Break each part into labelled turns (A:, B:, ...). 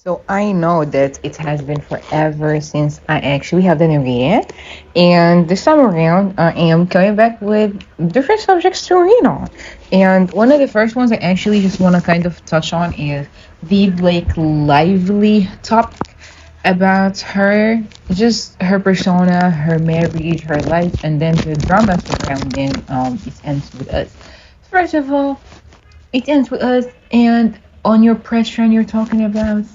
A: So I know that it has been forever since I actually have done a read, and this time around I am coming back with different subjects to read on. And one of the first ones I actually just want to kind of touch on is the Blake Lively topic about her, just her persona, her marriage, her life, and then the drama surrounding it ends with us. First of all, it ends with us, and on your press trend you're talking about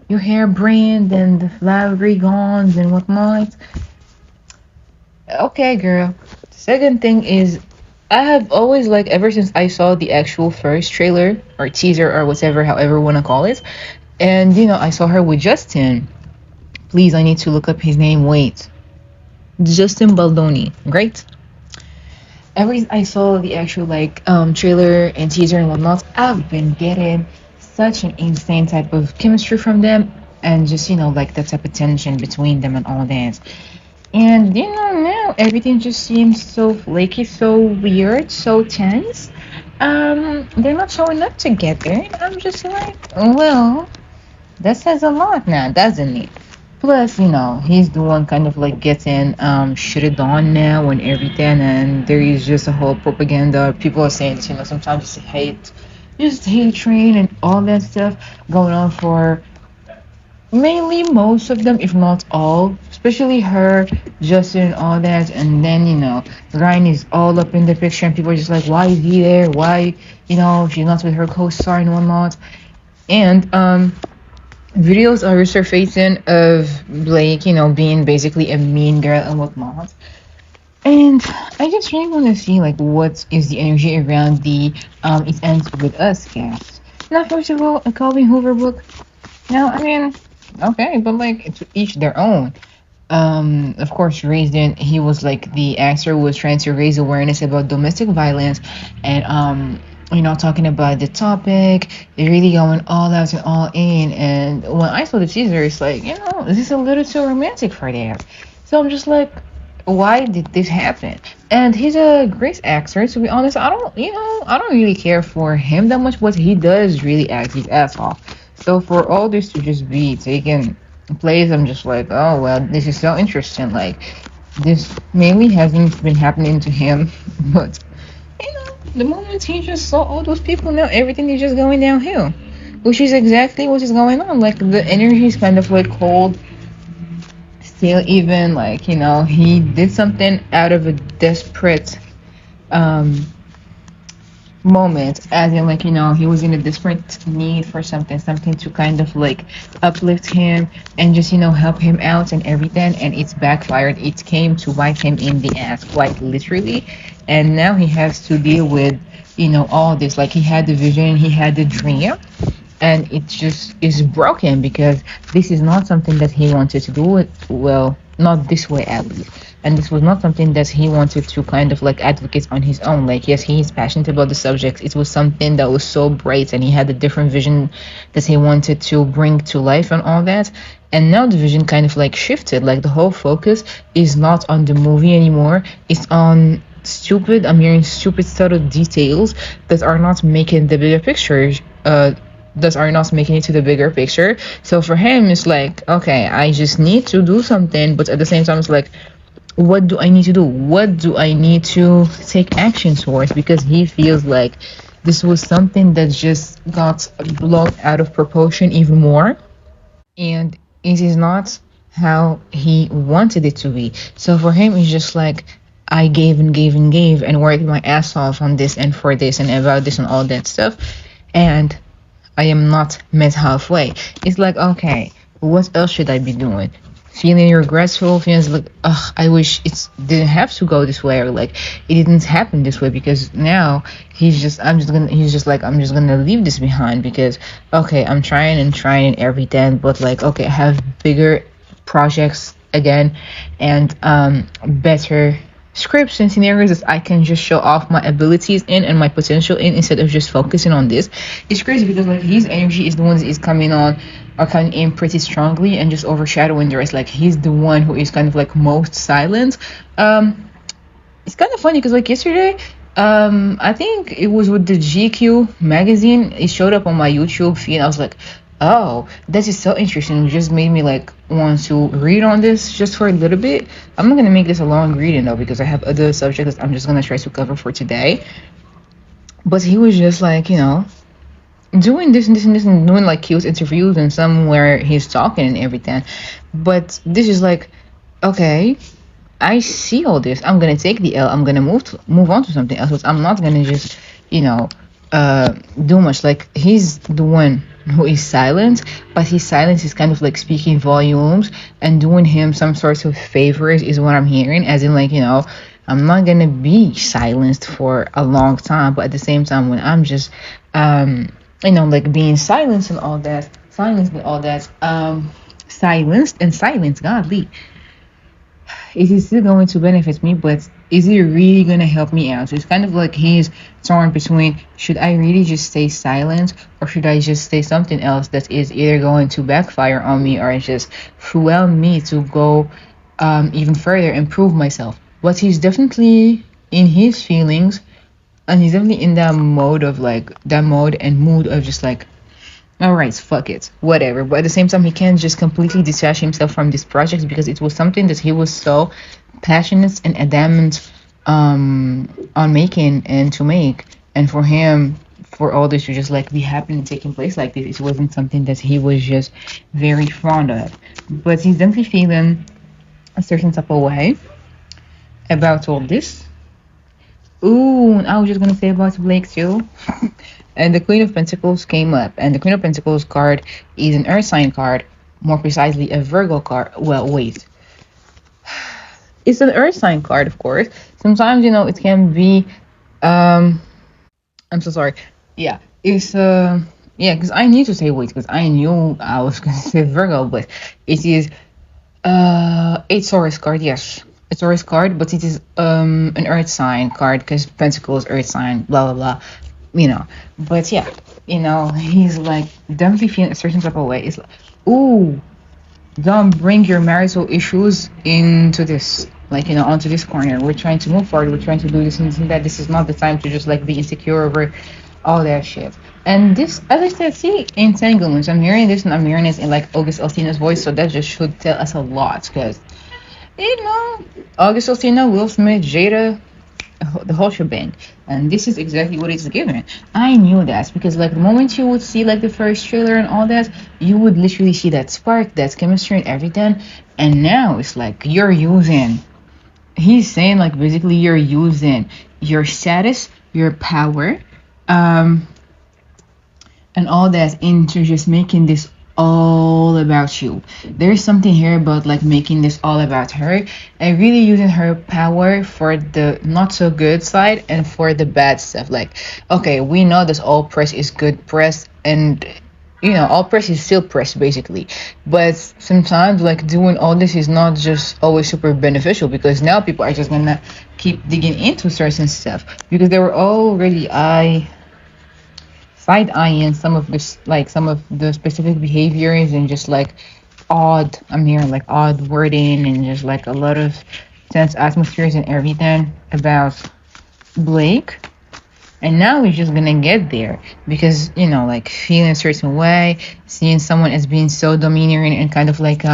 A: your hair brand and the flowery gowns and whatnot. Okay, girl. Second thing is, I have always like ever since I saw the actual first trailer or teaser or whatever, however you wanna call it, and I saw her with Justin. Please, I need to look up his name. Wait, Justin Baldoni. Great. Every I saw the actual like trailer and teaser and whatnot, I've been getting such an insane type of chemistry from them, and just like the type of tension between them and all that. And now everything just seems so flaky, so weird, so tense. They're not showing up together. And I'm just like, well, that says a lot now, doesn't it? Plus, he's the one kind of like getting shitted on now and everything, and there is just a whole propaganda. People are saying, sometimes just hate train and all that stuff going on for mainly most of them, if not all, especially her, Justin, and all that. And then, Ryan is all up in the picture, and people are just like, why is he there? Why, she's not with her co star and whatnot. And, videos are resurfacing of Blake, being basically a mean girl and whatnot. And I just really want to see like what is the energy around the It Ends With Us cast. Now, first of all, a Calvin Hoover book. Now, I mean, okay, but like to each their own. Of course, he was like the actor who was trying to raise awareness about domestic violence, and talking about the topic, really going all out and all in. And when I saw the teaser, it's like, this is a little too romantic for that. So I'm just like, why did this happen? And he's a great actor, to be honest. I don't really care for him that much, but he does really act his ass off. So for all this to just be taken place, I'm just like, oh well, this is so interesting. Like, this mainly hasn't been happening to him, but the moment he just saw all those people, now everything is just going downhill, which is exactly what is going on. Like, the energy is kind of like cold. Still, even like he did something out of a desperate um moment, as in like he was in a desperate need for something to kind of like uplift him and just help him out and everything, and it's backfired. It came to bite him in the ass, quite literally. And now he has to deal with all this. Like, he had the vision, he had the dream, and it just is broken because this is not something that he wanted to do it, well, not this way at least. And this was not something that he wanted to kind of like advocate on his own. Like, yes, he is passionate about the subject. It was something that was so bright, and he had a different vision that he wanted to bring to life and all that. And now the vision kind of like shifted. Like, the whole focus is not on the movie anymore. It's on I'm hearing stupid subtle details that are not making the bigger picture. That are not making it to the bigger picture. So for him, it's like, okay, I just need to do something, but at the same time, it's like, what do I need to do? What do I need to take action towards? Because he feels like this was something that just got blown out of proportion even more, and it is not how he wanted it to be. So for him, it's just like, I gave and gave and gave and worked my ass off on this and for this and about this and all that stuff, and I am not met halfway. It's like, okay, what else should I be doing? Feeling regretful, feeling like, ugh, I wish it didn't have to go this way, or like it didn't happen this way, because now he's just like, I'm just gonna leave this behind, because okay, I'm trying and trying and everything, but like, okay, I have bigger projects again, and better scripts and scenarios that I can just show off my abilities in and my potential in, instead of just focusing on this. It's crazy because like his energy is the one that is coming in pretty strongly and just overshadowing the rest. Like, he's the one who is kind of like most silent. It's kind of funny because like yesterday, I think it was with the GQ magazine. It showed up on my YouTube feed. I was like, Oh, this is so interesting. It just made me like want to read on this just for a little bit. I'm not gonna make this a long reading though because I have other subjects I'm just gonna try to cover for today. But he was just like, doing this and this and this and doing like cute interviews and somewhere he's talking and everything. But this is like, okay, I see all this. I'm gonna take the L. I'm gonna move on to something else. But I'm not gonna just, you know, do much. Like he's the one who is silent, but his silence is kind of like speaking volumes and doing him some sorts of favors is what I'm hearing. As in, like I'm not gonna be silenced for a long time, but at the same time, when I'm just, like being silenced and all that, silenced and silence, godly it is still going to benefit me, but is it really going to help me out? So it's kind of like he's torn between should I really just stay silent or should I just say something else that is either going to backfire on me or just fuel me to go even further, improve myself. But he's definitely in his feelings and he's definitely in that mode of like that mode and mood of just like all right, fuck it, whatever. But at the same time, he can't just completely detach himself from this project because it was something that he was so passionate and adamant on making and to make. And for him, for all this to just like be happening, taking place like this, it wasn't something that he was just very fond of. But he's definitely feeling a certain type of way about all this. Ooh, and I was just gonna say about Blake too. And the Queen of Pentacles came up, and the Queen of Pentacles card is an Earth sign card, more precisely a Virgo card. Well, wait, it's an Earth sign card, of course. Sometimes it can be. I'm so sorry. Yeah, it's yeah, because I need to say wait, because I knew I was gonna say Virgo, but it is a Taurus card. Yes, a Taurus card, but it is an Earth sign card because Pentacles, Earth sign, blah blah blah. But yeah, he's like definitely feeling a certain type of way. It's like, ooh, don't bring your marital issues into this, like onto this corner. We're trying to move forward. We're trying to do this and this and that. This is not the time to just like be insecure over all that shit. And this, as I said, see, entanglements. I'm hearing this and I'm hearing this in like August Alsina's voice, so that just should tell us a lot, because August Alsina, Will Smith, Jada, the whole shebang. And this is exactly what it's given. I knew that because like the moment you would see like the first trailer and all that, you would literally see that spark, that chemistry and everything. And now it's like he's saying like basically you're using your status, your power, um and all that into just making this all about you. There's something here about like making this all about her and really using her power for the not so good side and for the bad stuff. Like, okay, we know this all press is good press and all press is still press basically. But sometimes like doing all this is not just always super beneficial because now people are just gonna keep digging into certain stuff because they were already side eyeing some of this, like some of the specific behaviors and just like I'm hearing like odd wording and just like a lot of tense atmospheres and everything about Blake. And now he's just gonna get there because like feeling a certain way, seeing someone as being so domineering and kind of like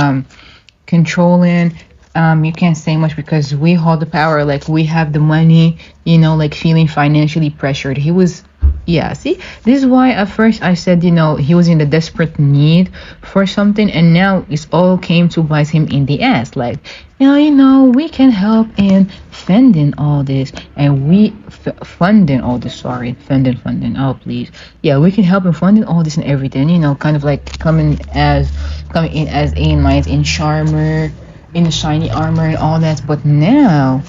A: controlling. You can't say much because we hold the power, like we have the money, like feeling financially pressured. He was, yeah, see, this is why at first I said, he was in the desperate need for something, and now it all came to bite him in the ass. Like, we can help in funding all this, and funding all this. Sorry, funding. Oh, please, yeah, we can help in funding all this and everything. Kind of like coming in as a knight in charmer in the shiny armor and all that. But now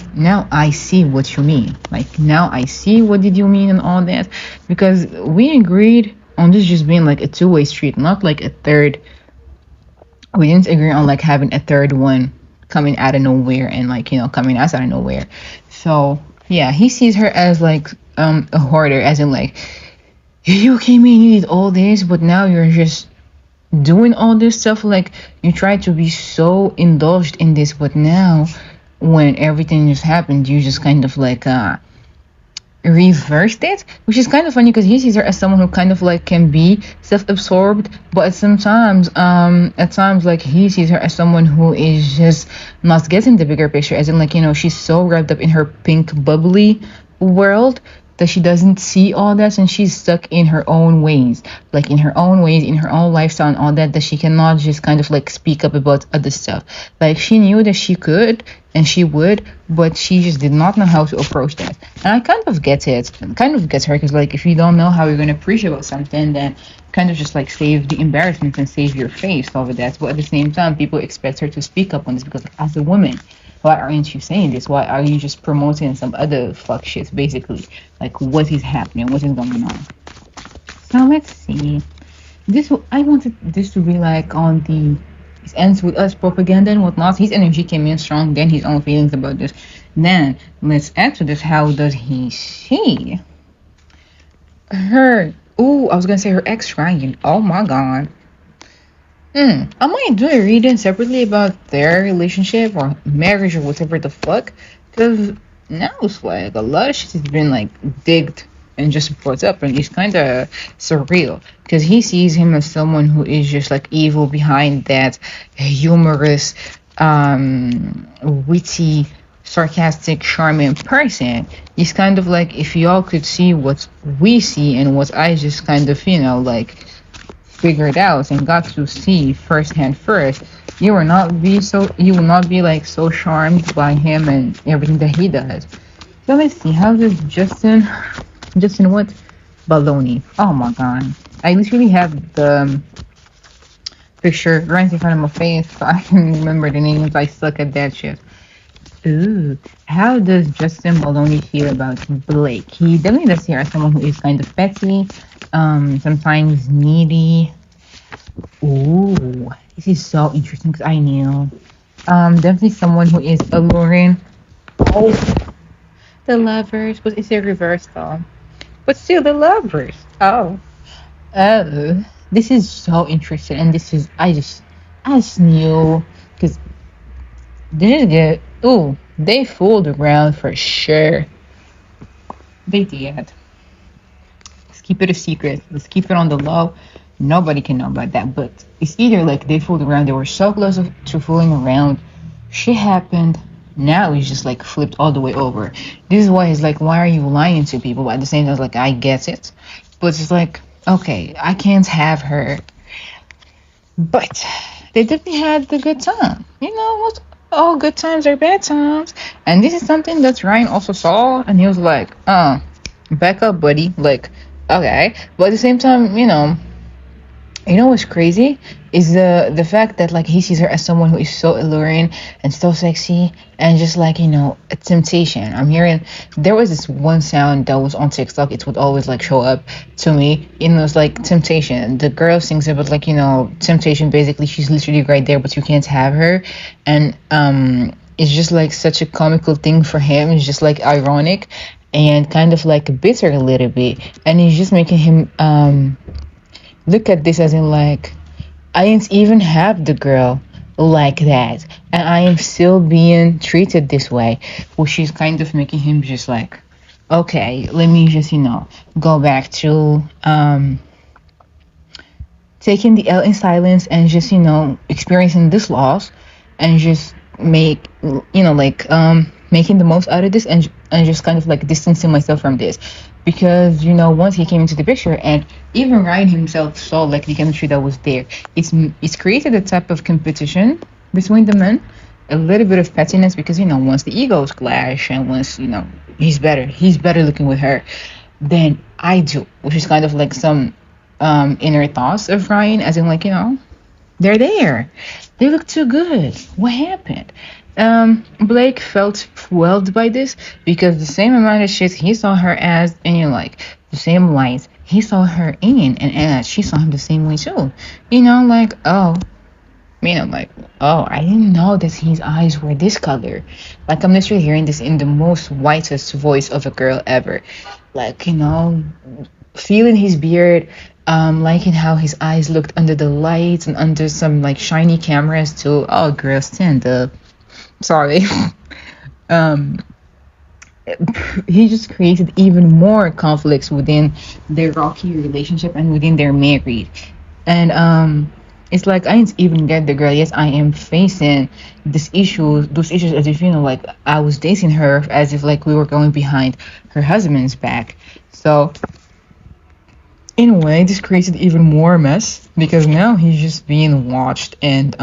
A: I see what you mean. Like now I see what did you mean and all that, because we agreed on this just being like a two-way street, not like a third. We didn't agree on like having a third one coming out of nowhere and like coming out of nowhere. So yeah, he sees her as like a hoarder, as in like you came in, you did all this, but now you're just doing all this stuff. Like you try to be so indulged in this, but now when everything just happened, you just kind of like reversed it, which is kind of funny because he sees her as someone who kind of like can be self-absorbed, but at times like he sees her as someone who is just not getting the bigger picture, as in like she's so wrapped up in her pink bubbly world that she doesn't see all that, and she's stuck in her own ways, like in her own ways, in her own lifestyle and all that, that she cannot just kind of like speak up about other stuff. Like she knew that she could and she would, but she just did not know how to approach that. And I kind of get it, kind of gets her, because like if you don't know how you're gonna preach about something, then kind of just like save the embarrassment and save your face over that. But at the same time, people expect her to speak up on this because like, as a woman, why aren't you saying this? Why are you just promoting some other fuck shit, basically? Like, what is happening? What is going on? So let's see. I wanted this to be like on the it ends with us propaganda and whatnot. His energy came in strong, then his own feelings about this. Then let's add to this, how does he see her? Oh, I was gonna say her ex Ryan. Oh my god. I might do a reading separately about their relationship or marriage or whatever the fuck. Because now it's like a lot of shit has been like digged and just brought up, and it's kind of surreal. Because he sees him as someone who is just like evil behind that humorous, witty, sarcastic, charming person. He's kind of like, if y'all could see what we see and what I just kind of, like figured out and got to see firsthand first, you will not be like so charmed by him and everything that he does. So let's see, how does Justin what? Baldoni. Oh my god. I literally have the picture right in front of my face so I can remember the names. I suck at that shit. Ooh, how does Justin Baldoni feel about Blake? He definitely does see her as someone who is kind of petty, sometimes needy. Ooh, this is so interesting because I knew. Definitely someone who is alluring. Oh, the lovers, but it's a reverse though. But still, the lovers. Oh, this is so interesting, and this is I just knew because they get. Ooh, they fooled around for sure. They did. Let's keep it a secret. Let's keep it on the low. Nobody can know about that. But it's either like they fooled around, they were so close to fooling around. Shit happened. Now it's just like flipped all the way over. This is why he's like, why are you lying to people? But at the same time, like, I get it. But it's like, okay, I can't have her. But they definitely had the good time. You know what? All good times are bad times. And this is something that Ryan also saw. And he was like, back up, buddy. Like, okay. But at the same time, what's crazy is the fact that like he sees her as someone who is so alluring and so sexy and just like a temptation. I'm hearing there was this one sound that was on TikTok. It would always like show up to me. It's like temptation. The girl sings about like temptation. Basically, she's literally right there, but you can't have her. And it's just like such a comical thing for him. It's just like ironic and kind of like bitter a little bit, and it's just making him look at this as in like, I didn't even have the girl like that, and I am still being treated this way, which is kind of making him just like, okay, let me just go back to taking the L in silence and just experiencing this loss and just make making the most out of this and just kind of like distancing myself from this, because once he came into the picture and even Ryan himself saw like the chemistry that was there, it's created a type of competition between the men, a little bit of pettiness, because once the egos clash and once he's better looking with her than I do, which is kind of like some inner thoughts of Ryan, as in like they're there, they look too good, what happened? Blake felt fueled by this because the same amount of shit he saw her as, and like the same lights he saw her in, and as she saw him the same way too. Like, oh, I didn't know that his eyes were this color. Like, I'm literally hearing this in the most whitest voice of a girl ever. Like, feeling his beard, liking how his eyes looked under the lights and under some like shiny cameras too. Oh, girl, stand up. Sorry. he just created even more conflicts within their rocky relationship and within their married. And it's like I didn't even get the girl. Yes, I am facing this issue, those issues, as if like I was dating her, as if like we were going behind her husband's back. So in a way, this created even more mess because now he's just being watched, and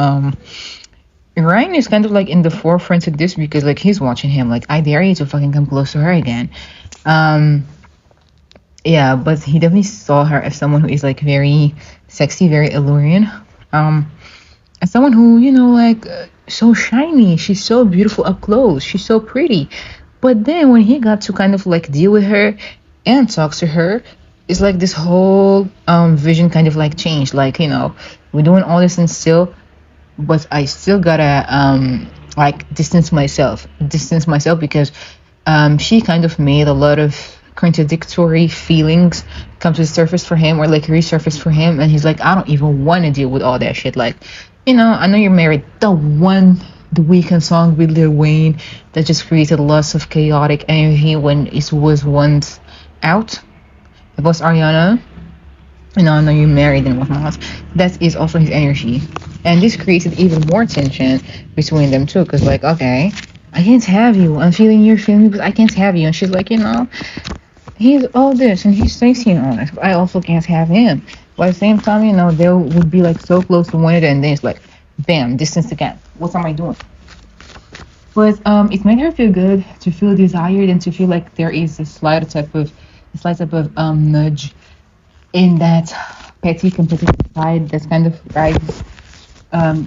A: Ryan is kind of like in the forefront of this because like he's watching him. Like, I dare you to fucking come close to her again. Um, yeah, but he definitely saw her as someone who is like very sexy, very alluring. Um, as someone who, like so shiny. She's so beautiful up close. She's so pretty. But then when he got to kind of like deal with her and talk to her, it's like this whole vision kind of like changed. Like, we're doing all this and still, but I still gotta like distance myself because she kind of made a lot of contradictory feelings come to the surface for him or like resurface for him, and he's like, I don't even want to deal with all that shit. Like, I know you're married. The weekend song with Lil Wayne that just created lots of chaotic energy when it was once out. It was Ariana. I know you're married and whatnot. That is also his energy. And this created even more tension between them too. Because, like, okay, I can't have you. I'm feeling you're feeling me, but I can't have you. And she's like, he's all this and he's sexy and all this, but I also can't have him. But at the same time, they would be like so close to one another, and then it's like, bam, distance again. What am I doing? But it made her feel good to feel desired and to feel like there is a slight type of nudge in that petty competitive side that's kind of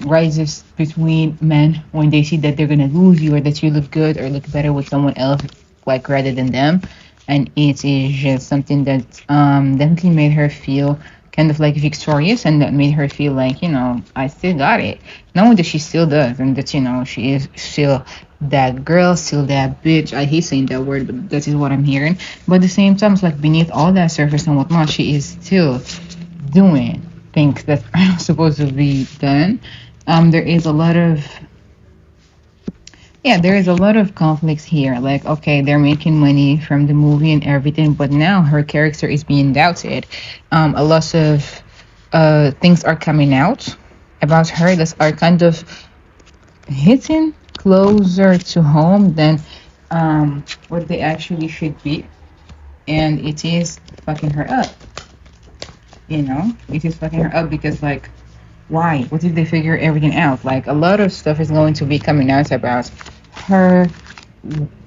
A: rises between men when they see that they're gonna lose you or that you look good or look better with someone else, like rather than them. And it is just something that definitely made her feel kind of like victorious, and that made her feel like, I still got it. Knowing that she still does, and that, she is still that girl, still that bitch. I hate saying that word, but that is what I'm hearing. But at the same time, it's like beneath all that surface and whatnot, she is still doing things that are supposed to be done. There is a lot of there is a lot of conflicts here. Like, okay, they're making money from the movie and everything, but now her character is being doubted. A lot of things are coming out about her that are kind of hitting closer to home than what they actually should be, and it is fucking her up. It is fucking her up because, like, why? What if they figure everything out? Like, a lot of stuff is going to be coming out about her,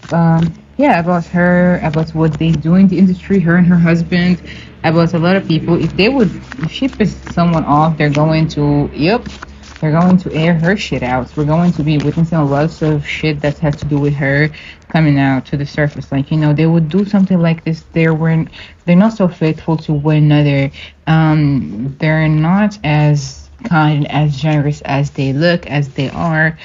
A: about her, about what they do in the industry, her and her husband, about a lot of people. If she pisses someone off, they're going to air her shit out. We're going to be witnessing lots of shit that has to do with her coming out to the surface. Like, they would do something like this. They're not so faithful to one another. They're not as kind, as generous as they look, as they are.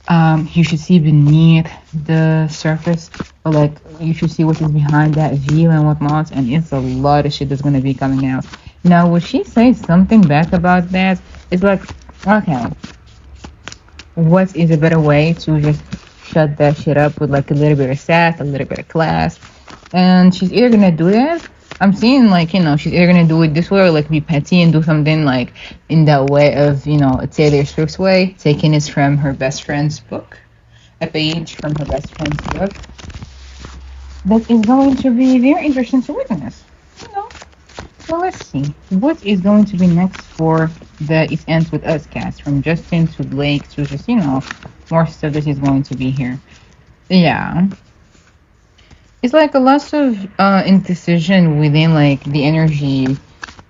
A: You should see beneath the surface, or like you should see what is behind that view and whatnot. And it's a lot of shit that's gonna be coming out. Now, would she say something back about that? It's like, okay, what is a better way to just shut that shit up with like a little bit of sass, a little bit of class? And she's either gonna do that. I'm seeing like, she's either gonna do it this way or like be petty and do something like in that way of, a Taylor Swift's way, taking it from her best friend's book, a page from her best friend's book. That is going to be very interesting to witness. So let's see. What is going to be next for the It Ends With Us cast? From Justin to Blake to just, more stuff that is going to be here. Yeah. It's like a lot of indecision within like the energy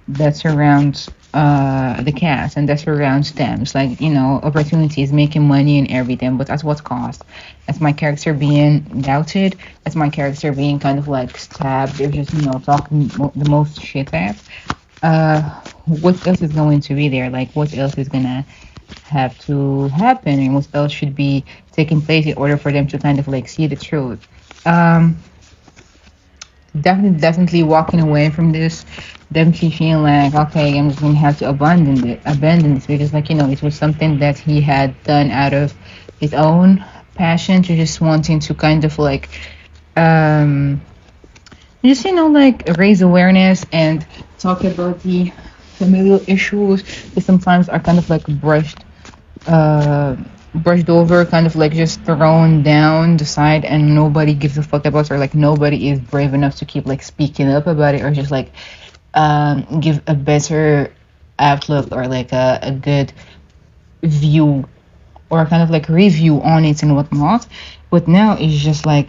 A: that surrounds the cast and that surrounds them. It's like, opportunities, making money and everything, but at what cost? As my character being doubted, as my character being kind of like stabbed, they're just, talking the most shit at. What else is going to be there? Like, what else is gonna have to happen, and what else should be taking place in order for them to kind of like see the truth? Definitely walking away from this, definitely feeling like, okay, I'm just gonna have to abandon this because, like, it was something that he had done out of his own passion to just wanting to kind of like um just like raise awareness and talk about the familial issues that sometimes are kind of like uh brushed over, kind of like just thrown down the side, and nobody gives a fuck about, or like nobody is brave enough to keep like speaking up about it, or just like give a better outlook, or like a good view, or kind of like review on it and whatnot. But now it's just like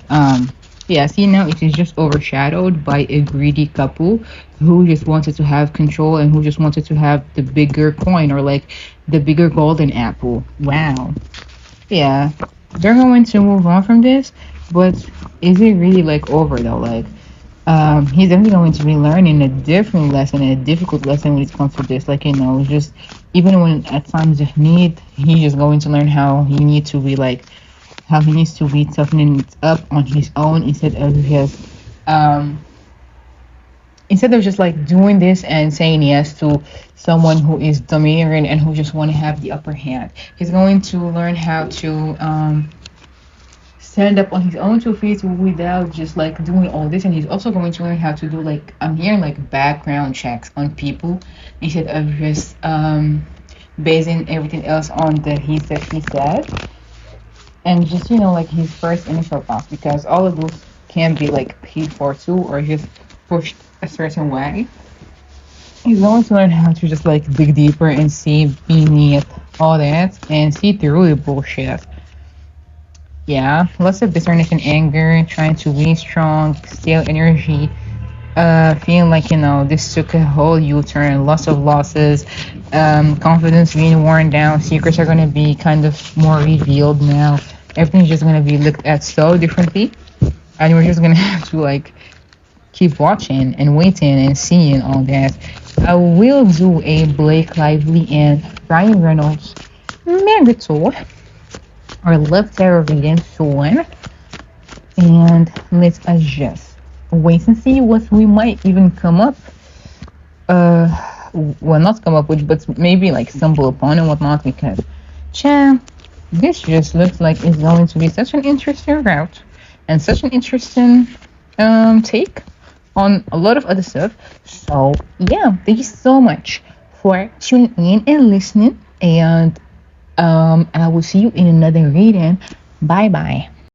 A: yeah, see, now it is just overshadowed by a greedy couple who just wanted to have control, and who just wanted to have the bigger coin, or like the bigger golden apple. Wow. Yeah, they're going to move on from this, but is it really like over though? Like, he's definitely going to be learning a different lesson, a difficult lesson when it comes to this. Like, just even when at times of need, he's just going to learn how he needs to be toughening it up on his own, um instead of just like doing this and saying yes to someone who is domineering and who just want to have the upper hand. He's going to learn how to stand up on his own 2 feet without just like doing all this. And he's also going to learn how to do, like, I'm hearing, like, background checks on people, instead of just basing everything else on the he said, and just like his first initial thoughts, because all of those can be like paid for too, or just pushed a certain way. He's going to learn how to just like dig deeper and see beneath all that and see through the bullshit. Yeah, lots of bitterness and anger, trying to be strong, steal energy, feeling like this took a whole U-turn, lots of losses, confidence being worn down, secrets are gonna be kind of more revealed now. Everything's just gonna be looked at so differently, and we're just gonna have to like keep watching and waiting and seeing all that. I will do a Blake Lively and Ryan Reynolds marathon, or love terror reading soon, and let's adjust. Wait and see what we might even come up. Well, not come up with, but maybe like stumble upon and whatnot. Because, this just looks like it's going to be such an interesting route, and such an interesting take on a lot of other stuff. So yeah, thank you so much for tuning in and listening, and I will see you in another reading. Bye bye.